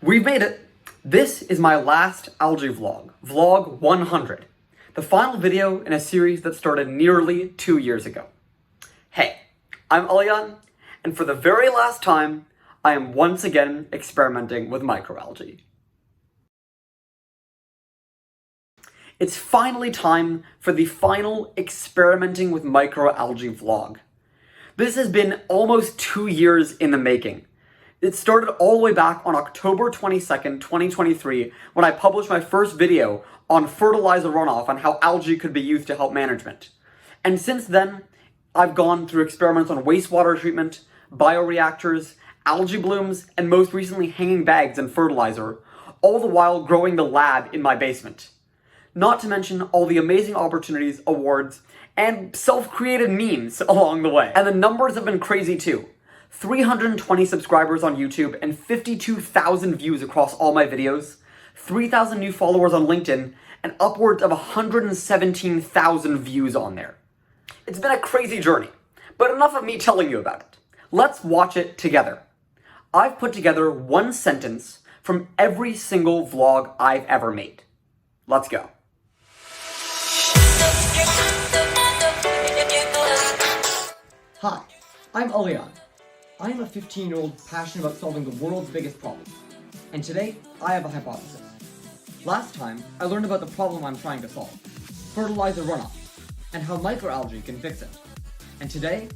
We've made it! This is my last algae vlog, vlog 100, the final video in a series that started nearly 2 years ago. Hey, I'm Alyan, and for the very last time, I am once again experimenting with microalgae. It's finally time for the final Experimenting with Microalgae vlog. This has been almost 2 years in the making. It started all the way back on October 22nd, 2023, when I published my first video on fertilizer runoff and how algae could be used to help management. And since then, I've gone through experiments on wastewater treatment, bioreactors, algae blooms, and most recently hanging bags and fertilizer, all the while growing the lab in my basement. Not to mention all the amazing opportunities, awards, and self-created memes along the way. And the numbers have been crazy too. 320 subscribers on YouTube and 52,000 views across all my videos, 3,000 new followers on LinkedIn, and upwards of 117,000 views on there. It's been a crazy journey, but enough of me telling you about it. Let's watch it together. I've put together one sentence from every single vlog I've ever made. Let's go. Hi, I'm Alyan. I am a 15-year-old passionate about solving the world's biggest problems. And today, I have a hypothesis. Last time, I learned about the problem I'm trying to solve, fertilizer runoff, and how microalgae can fix it. And today,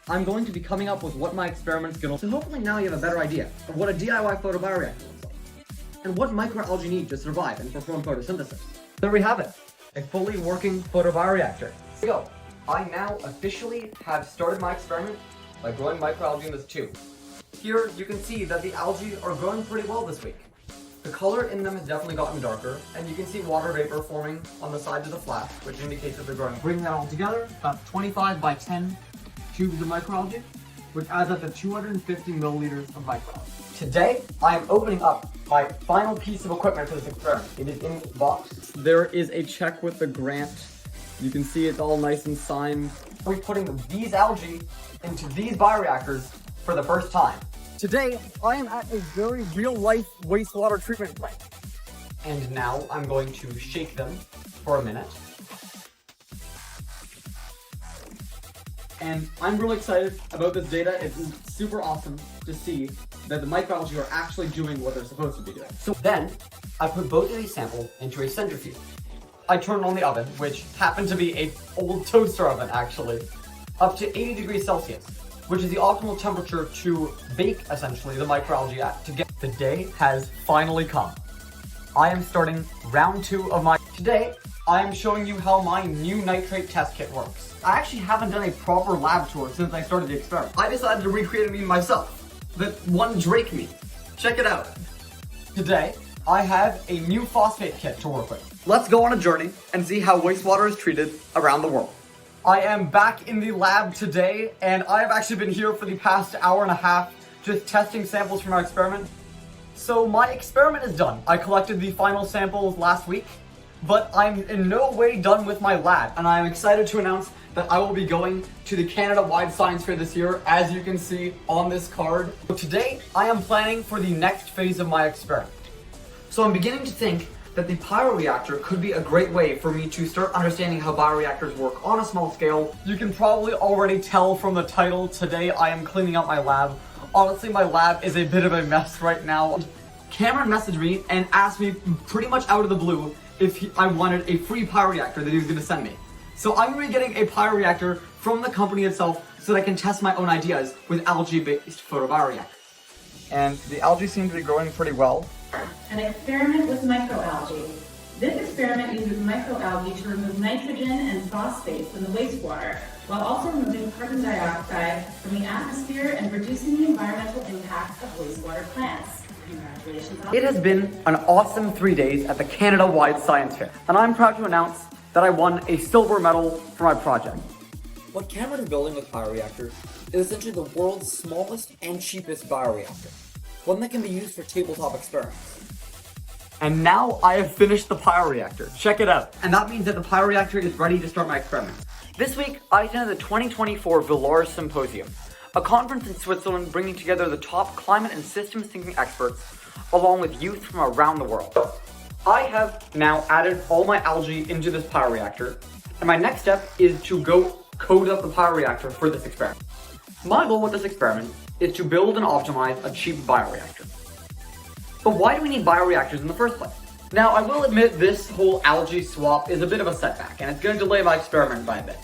I'm going to be coming up with what my experiment's gonna... So hopefully now you have a better idea of what a DIY photobioreactor looks like, and what microalgae need to survive and perform photosynthesis. There we have it, a fully working photobioreactor. So, I now officially have started my experiment by growing microalgae in this tube. Here, you can see that the algae are growing pretty well this week. The color in them has definitely gotten darker, and you can see water vapor forming on the sides of the flask, which indicates that they're growing. Bringing that all together, about 25 by 10 tubes of microalgae, which adds up to 250 milliliters of microalgae. Today, I am opening up my final piece of equipment for this experiment. It is in this box. There is a check with the grant. You can see it's all nice and signed. We're putting these algae into these bioreactors for the first time. Today, I am at a very real-life wastewater treatment plant. And now I'm going to shake them for a minute. And I'm really excited about this data. It's super awesome to see that the microalgae are actually doing what they're supposed to be doing. So then, I put both of these samples into a centrifuge. I turned on the oven, which happened to be an old toaster oven actually, up to 80 degrees Celsius, which is the optimal temperature to bake essentially the microalgae at. The day has finally come. I am starting round 2 of my... Today, I am showing you how my new nitrate test kit works. I actually haven't done a proper lab tour since I started the experiment. I decided to recreate a meme myself, the one Drake meme. Check it out. Today, I have a new phosphate kit to work with. Let's go on a journey and see how wastewater is treated around the world. I am back in the lab today, and I have actually been here for the past hour and a half just testing samples from our experiment. So my experiment is done. I collected the final samples last week, but I'm in no way done with my lab, and I'm excited to announce that I will be going to the Canada-wide Science Fair this year, as you can see on this card. So today, I am planning for the next phase of my experiment. So I'm beginning to think that the bioreactor could be a great way for me to start understanding how bioreactors work on a small scale. You can probably already tell from the title, today I am cleaning up my lab. Honestly, my lab is a bit of a mess right now. Cameron messaged me and asked me pretty much out of the blue if I wanted a free bioreactor that he was going to send me. So I'm going to be getting a bioreactor from the company itself so that I can test my own ideas with algae-based photobioreactors. And the algae seem to be growing pretty well. An experiment with microalgae. This experiment uses microalgae to remove nitrogen and phosphate from the wastewater, while also removing carbon dioxide from the atmosphere and reducing the environmental impact of wastewater plants. Congratulations. It has been an awesome 3 days at the Canada-wide Science Fair, and I'm proud to announce that I won a silver medal for my project. What Cameron is building with bioreactors is essentially the world's smallest and cheapest bioreactor. One that can be used for tabletop experiments. And now I have finished the bioreactor. Check it out. And that means that the bioreactor is ready to start my experiment. This week, I attended the 2024 Villars Symposium, a conference in Switzerland bringing together the top climate and systems thinking experts along with youth from around the world. So, I have now added all my algae into this bioreactor, and my next step is to go code up the bioreactor for this experiment. My goal with this experiment is to build and optimize a cheap bioreactor. But why do we need bioreactors in the first place? Now, I will admit this whole algae swap is a bit of a setback, and it's going to delay my experiment by a bit.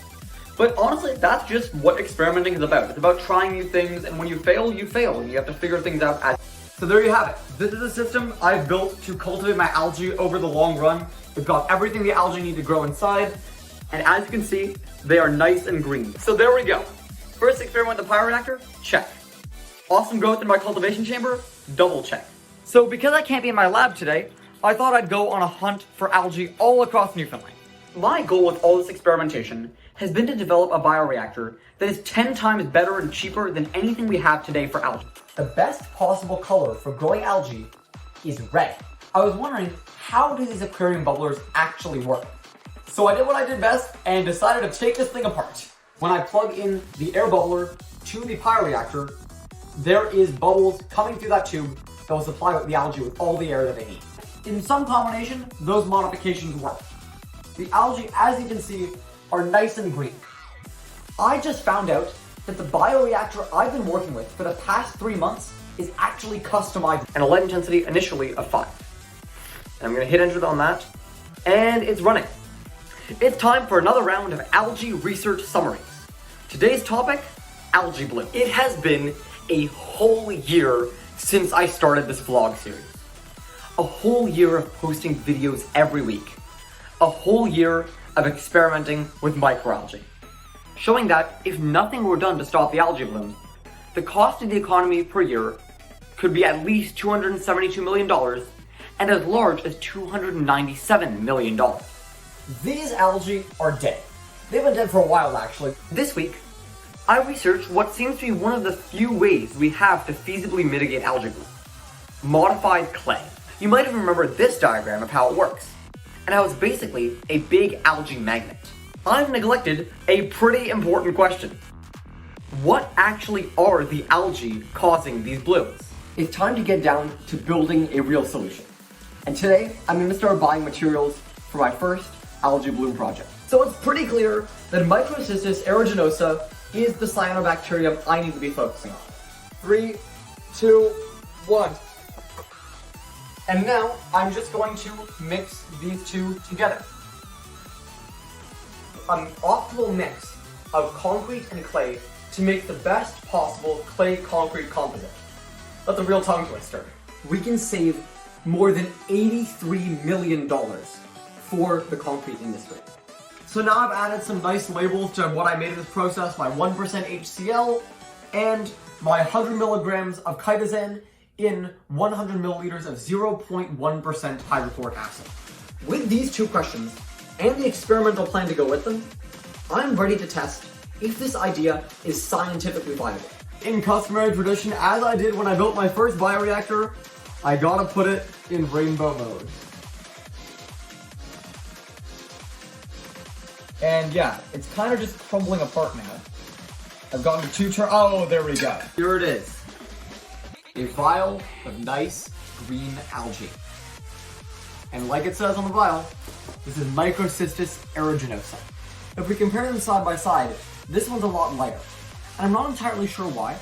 But honestly, that's just what experimenting is about. It's about trying new things, and when you fail, and you have to figure things out as. So there you have it. This is a system I've built to cultivate my algae over the long run. It's got everything the algae need to grow inside, and as you can see, they are nice and green. So there we go. First experiment with the bioreactor, check. Awesome growth in my cultivation chamber, double check. So because I can't be in my lab today, I thought I'd go on a hunt for algae all across Newfoundland. My goal with all this experimentation has been to develop a bioreactor that is 10 times better and cheaper than anything we have today for algae. The best possible color for growing algae is red. I was wondering, how do these aquarium bubblers actually work? So I did what I did best and decided to take this thing apart. When I plug in the air bubbler to the bioreactor, there is bubbles coming through that tube that will supply the algae with all the air that they need. In some combination, those modifications work. The algae, as you can see, are nice and green. I just found out that the bioreactor I've been working with for the past 3 months is actually customized and a light intensity initially of 5. And I'm gonna hit enter on that, and it's running. It's time for another round of algae research summaries. Today's topic, algae bloom. It has been a whole year since I started this vlog series. A whole year of posting videos every week. A whole year of experimenting with microalgae. Showing that if nothing were done to stop the algae bloom, the cost of the economy per year could be at least $272 million and as large as $297 million. These algae are dead. They've been dead for a while actually. This week, I researched what seems to be one of the few ways we have to feasibly mitigate algae bloom. Modified clay. You might even remember this diagram of how it works, and how it's basically a big algae magnet. I've neglected a pretty important question. What actually are the algae causing these blooms? It's time to get down to building a real solution. And today, I'm going to start buying materials for my first algae bloom project. So it's pretty clear that Microcystis aeruginosa is the cyanobacterium I need to be focusing on. 3, 2, 1. And now, I'm just going to mix these two together. An optimal mix of concrete and clay to make the best possible clay-concrete composite. Let the real tongue twister. We can save more than $83 million for the concrete industry. So now I've added some nice labels to what I made in this process, my 1% HCl and my 100 milligrams of chitosan in 100 milliliters of 0.1% hydrochloric acid. With these two questions, and the experimental plan to go with them, I'm ready to test if this idea is scientifically viable. In customary tradition, as I did when I built my first bioreactor, I gotta put it in rainbow mode. And yeah, it's kind of just crumbling apart now. I've gotten to oh, there we go. Here it is. A vial of nice green algae. And like it says on the vial, this is Microcystis aeruginosa. If we compare them side by side, this one's a lot lighter. And I'm not entirely sure why.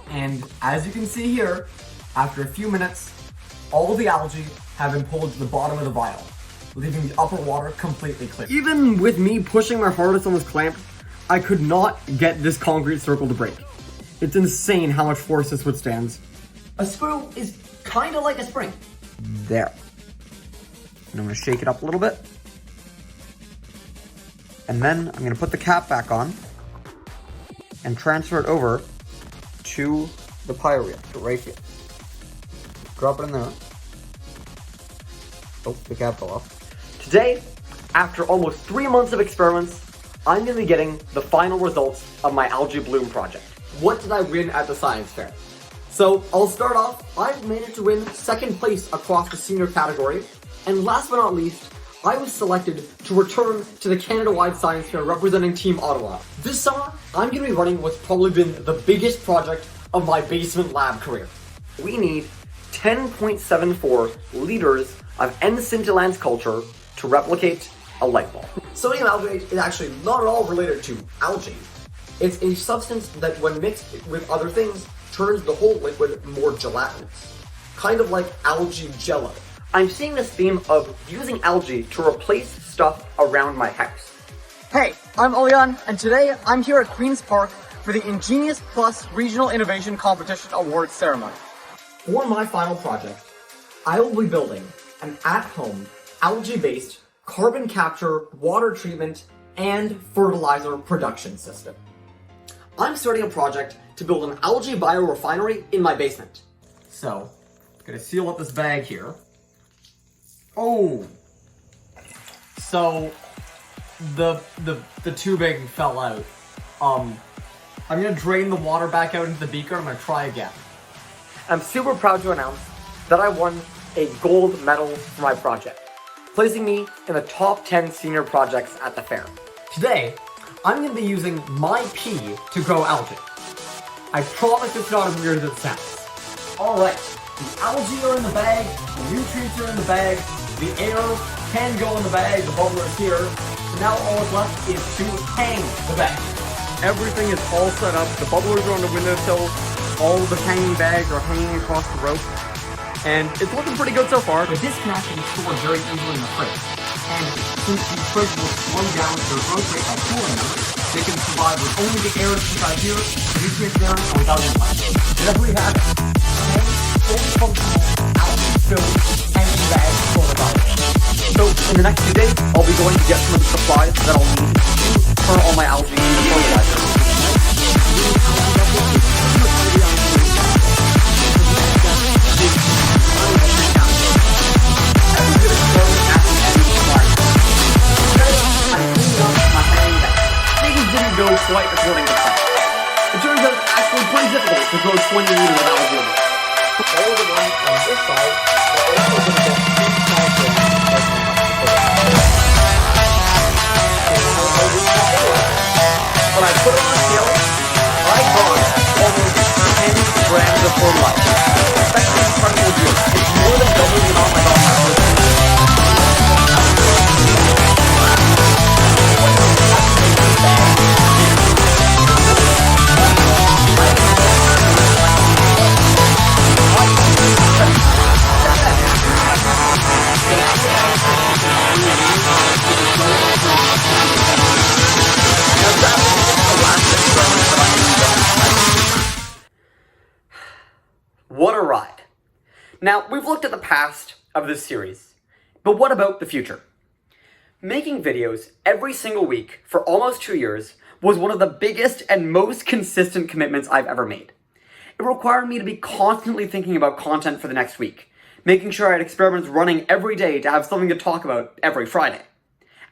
And as you can see here, after a few minutes, all of the algae have been pulled to the bottom of the vial, leaving the upper water completely clear. Even with me pushing my hardest on this clamp, I could not get this concrete circle to break. It's insane how much force this withstands. A screw is kind of like a spring. There. And I'm going to shake it up a little bit. And then I'm going to put the cap back on and transfer it over to the bioreactor right here. Drop it in there. Oh, the cap fell off. Today, after almost 3 months of experiments, I'm going to be getting the final results of my algae bloom project. What did I win at the science fair? So I'll start off, I've managed to win second place across the senior category, and last but not least, I was selected to return to the Canada-wide science fair representing Team Ottawa. This summer, I'm going to be running what's probably been the biggest project of my basement lab career. We need 10.74 liters of N-scintillans culture to replicate a light bulb. Sodium algae is actually not at all related to algae. It's a substance that when mixed with other things turns the whole liquid more gelatinous. Kind of like algae jello. I'm seeing this theme of using algae to replace stuff around my house. Hey, I'm Olian, and today I'm here at Queen's Park for the Ingenious Plus Regional Innovation Competition Awards ceremony. For my final project, I will be building an at-home, algae-based carbon capture, water treatment, and fertilizer production system. I'm starting a project to build an algae biorefinery in my basement. So, I'm gonna seal up this bag here. Oh! So, the tubing fell out. I'm gonna drain the water back out into the beaker and I'm gonna try again. I'm super proud to announce that I won a gold medal for my project, placing me in the top 10 senior projects at the fair. Today, I'm going to be using my pee to grow algae. I promise it's not as weird as it sounds. Alright, the algae are in the bag, the nutrients are in the bag, the air can go in the bag, the bubbler is here, so now all that's left is to hang the bag. Everything is all set up, the bubblers are on the windowsill, all the hanging bags are hanging across the rope, and it's looking pretty good so far. But this can actually be stored very easily in the fridge. And since these fridges will slow down their growth rate by cooling them, they can survive with only the air inside here, the nutrients there, and without impact. And as we have 10 fully functional algae-filled hanging bags full of algae. So in the next few days, I'll be going to get some of the supplies that I'll need to turn all my algae into fertilizer. Go quite according to plan. It turns out it's actually pretty difficult to grow 20 liters of algae. All of the ones on this side are also going to get 3 times When I put it on a scale, I got almost 10 grams of fertilizer. That's an incredible deal. It's more than double the amount I got on my first year. What a ride. Now, we've looked at the past of this series, but what about the future? Making videos every single week for almost 2 years was one of the biggest and most consistent commitments I've ever made. It required me to be constantly thinking about content for the next week, making sure I had experiments running every day to have something to talk about every Friday.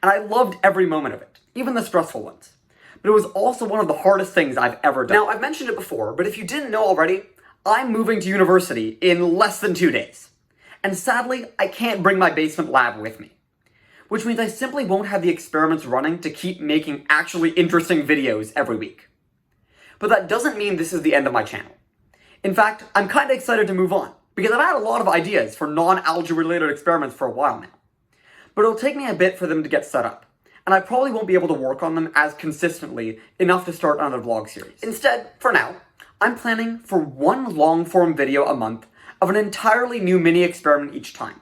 And I loved every moment of it, even the stressful ones. But it was also one of the hardest things I've ever done. Now, I've mentioned it before, but if you didn't know already, I'm moving to university in less than 2 days. And sadly, I can't bring my basement lab with me. Which means I simply won't have the experiments running to keep making actually interesting videos every week. But that doesn't mean this is the end of my channel. In fact, I'm kind of excited to move on, because I've had a lot of ideas for non-algae related experiments for a while now. But it'll take me a bit for them to get set up, and I probably won't be able to work on them as consistently enough to start another vlog series. Instead, for now, I'm planning for one long-form video a month of an entirely new mini experiment each time,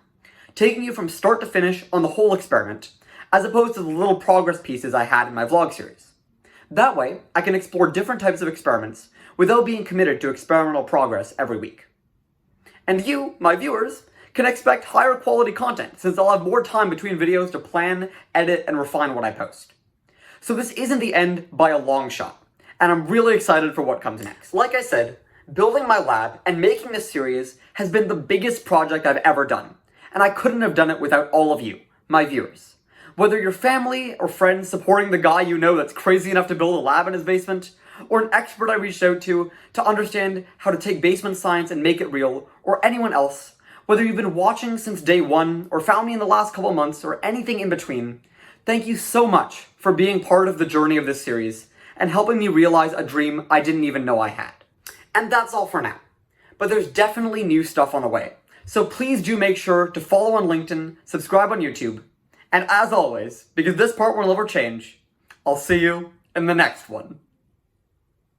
taking you from start to finish on the whole experiment, as opposed to the little progress pieces I had in my vlog series. That way, I can explore different types of experiments without being committed to experimental progress every week. And you, my viewers, can expect higher quality content since I'll have more time between videos to plan, edit, and refine what I post. So this isn't the end by a long shot, and I'm really excited for what comes next. Like I said, building my lab and making this series has been the biggest project I've ever done, and I couldn't have done it without all of you, my viewers. Whether you're family or friends supporting the guy you know that's crazy enough to build a lab in his basement, or an expert I reached out to understand how to take basement science and make it real, or anyone else, whether you've been watching since day one, or found me in the last couple months, or anything in between, thank you so much for being part of the journey of this series, and helping me realize a dream I didn't even know I had. And that's all for now. but there's definitely new stuff on the way. So please do make sure to follow on LinkedIn, subscribe on YouTube, and as always, because this part will never change, I'll see you in the next one.